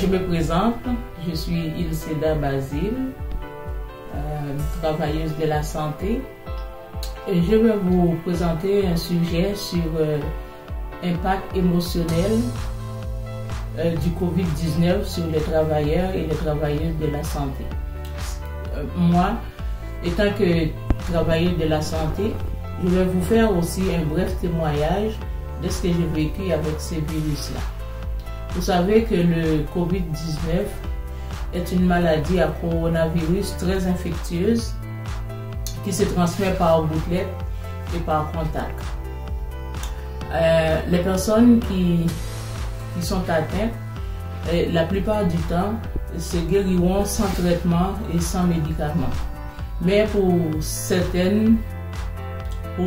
me présente, je suis Ilseda Basile, travailleuse de la santé. Et je vais vous présenter un sujet sur l'impact émotionnel du Covid-19 sur les travailleurs et les travailleuses de la santé. Moi, étant que travailleuse de la santé, je vais vous faire aussi un bref témoignage de ce que j'ai vécu avec ces virus-là. Vous savez que le Covid-19 est une maladie à coronavirus très infectieuse qui se transmet par gouttelette et par contact. Les personnes qui sont atteintes, la plupart du temps, se guériront sans traitement et sans médicaments. Mais pour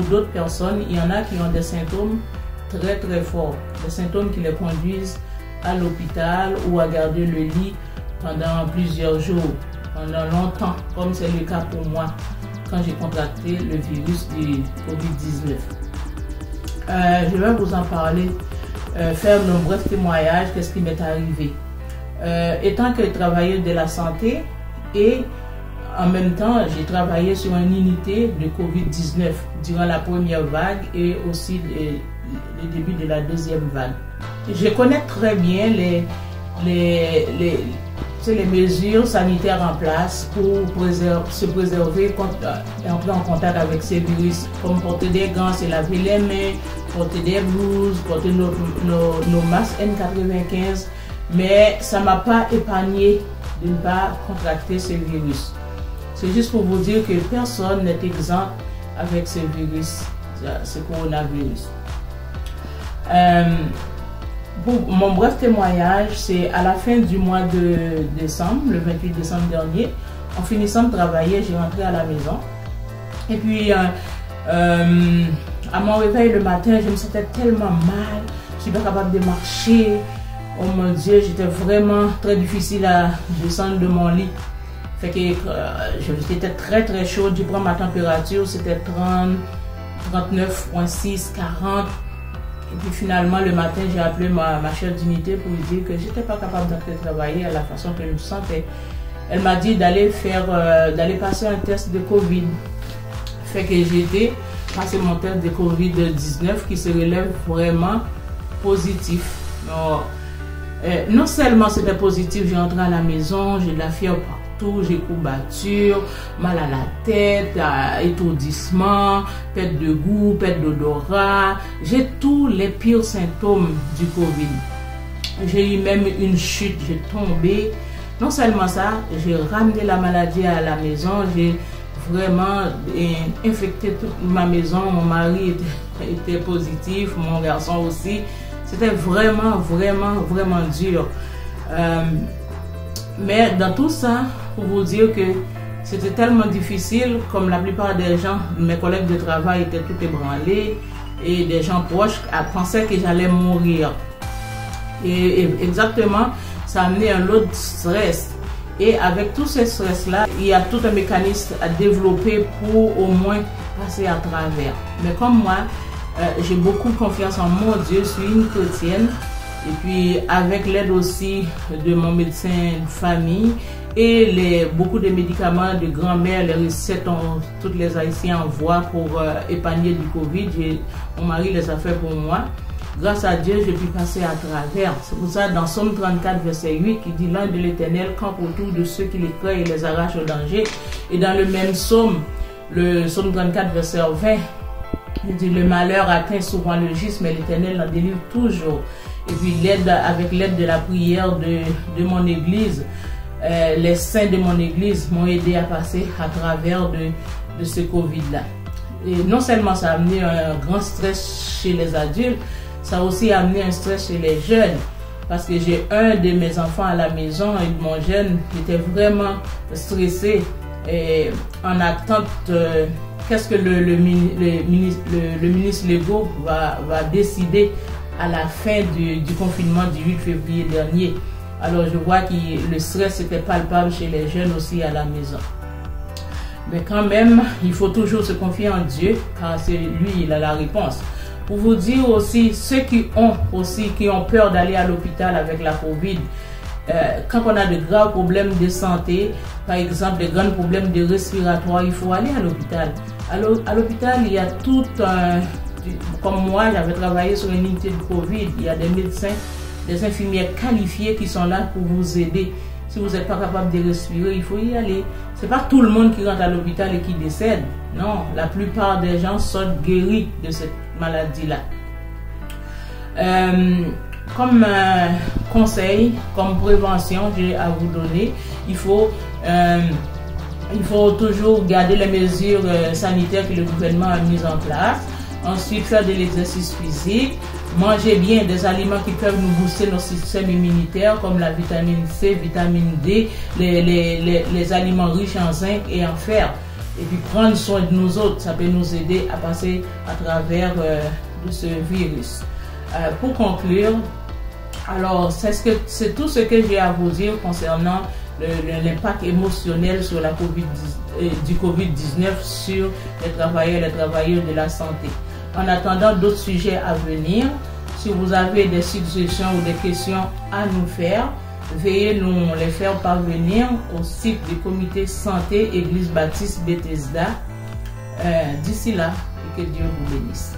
d'autres personnes, il y en a qui ont des symptômes très très forts, des symptômes qui les conduisent à l'hôpital ou à garder le lit pendant plusieurs jours, pendant longtemps, comme c'est le cas pour moi quand j'ai contracté le virus du Covid-19. Je vais vous en parler, faire un bref témoignage, qu'est-ce qui m'est arrivé. Étant que travailleuse de la santé et en même temps, j'ai travaillé sur une unité de Covid-19 durant la première vague et aussi le début de la deuxième vague. Je connais très bien les mesures sanitaires en place pour se préserver contre entrer en contact avec ces virus, comme porter des gants, se laver les mains, porter des blouses, porter nos masques N95, mais ça ne m'a pas épargné de ne pas contracter ce virus. C'est juste pour vous dire que personne n'est exempt avec ce virus, ce coronavirus. Mon bref témoignage, c'est à la fin du mois de décembre, le 28 décembre dernier, en finissant de travailler, j'ai rentré à la maison. Et puis, à mon réveil le matin, je me sentais tellement mal, je ne suis pas capable de marcher. Oh mon Dieu, j'étais vraiment très difficile à descendre de mon lit. Fait que j'étais très très chaude, je prends ma température, c'était 30, 39,6, 40. Et puis finalement le matin, j'ai appelé ma chef d'unité pour lui dire que je n'étais pas capable d'entrer travailler à la façon que je me sentais. Elle m'a dit d'aller passer un test de Covid. Fait que j'ai été passer mon test de Covid-19 qui se relève vraiment positif. Non seulement c'était positif, j'ai rentré à la maison, j'ai de la fièvre partout, j'ai courbature, mal à la tête, étourdissement, perte de goût, perte d'odorat. J'ai tous les pires symptômes du Covid. J'ai eu même une chute, j'ai tombé. Non seulement ça, j'ai ramené la maladie à la maison, j'ai vraiment infecté toute ma maison. Mon mari était positif, mon garçon aussi. C'était vraiment, vraiment, vraiment dur. Mais dans tout ça, pour vous dire que c'était tellement difficile, comme la plupart des gens, mes collègues de travail étaient tout ébranlés et des gens proches pensaient que j'allais mourir. Et exactement, ça a amené un lot de stress. Et avec tout ce stress-là, il y a tout un mécanisme à développer pour au moins passer à travers. Mais comme moi, j'ai beaucoup confiance en mon Dieu, je suis une chrétienne. Et puis avec l'aide aussi de mon médecin de famille et beaucoup de médicaments de grand-mère, les recettes, toutes les Haïtiens envoient pour épargner du Covid. Mon mari les a fait pour moi. Grâce à Dieu, j'ai pu passer à travers. C'est pour ça dans Somme 34, verset 8, qui dit l'ange de l'Éternel campe autour de ceux qui les créent et les arrache au danger. Et dans le même psaume, le Somme 34, verset 20, il dit le malheur atteint souvent le juste, mais l'Éternel en délivre toujours. Et puis avec l'aide de la prière de mon église, les saints de mon église m'ont aidé à passer à travers de ce Covid-là. Et non seulement ça a amené un grand stress chez les adultes, ça a aussi amené un stress chez les jeunes. Parce que j'ai un de mes enfants à la maison et mon jeune était vraiment stressé et en attente qu'est-ce que le ministre Legault va décider à la fin du confinement du 8 février dernier. Alors je vois que le stress était palpable chez les jeunes aussi à la maison. Mais quand même, il faut toujours se confier en Dieu, car c'est lui, il a la réponse. Pour vous dire aussi, ceux qui ont peur d'aller à l'hôpital avec la Covid, quand on a de graves problèmes de santé, par exemple des grands problèmes de respiratoire, il faut aller à l'hôpital. À l'hôpital, il y a tout un... Comme moi, j'avais travaillé sur une unité de Covid, il y a des médecins, des infirmières qualifiées qui sont là pour vous aider. Si vous n'êtes pas capable de respirer, il faut y aller. Ce n'est pas tout le monde qui rentre à l'hôpital et qui décède. Non, la plupart des gens sortent guéris de cette maladie-là. Comme conseil, comme prévention, j'ai à vous donner, il faut toujours garder les mesures sanitaires que le gouvernement a mises en place. Ensuite, faire de l'exercice physique. Manger bien des aliments qui peuvent nous booster notre système immunitaire, comme la vitamine C, vitamine D, les aliments riches en zinc et en fer. Et puis prendre soin de nous autres, ça peut nous aider à passer à travers de ce virus. Pour conclure, alors c'est tout ce que j'ai à vous dire concernant l'impact émotionnel sur la du Covid-19 sur les travailleurs de la santé. En attendant d'autres sujets à venir, si vous avez des suggestions ou des questions à nous faire, veuillez nous les faire parvenir au site du comité santé Église Baptiste Bethesda. D'ici là, que Dieu vous bénisse.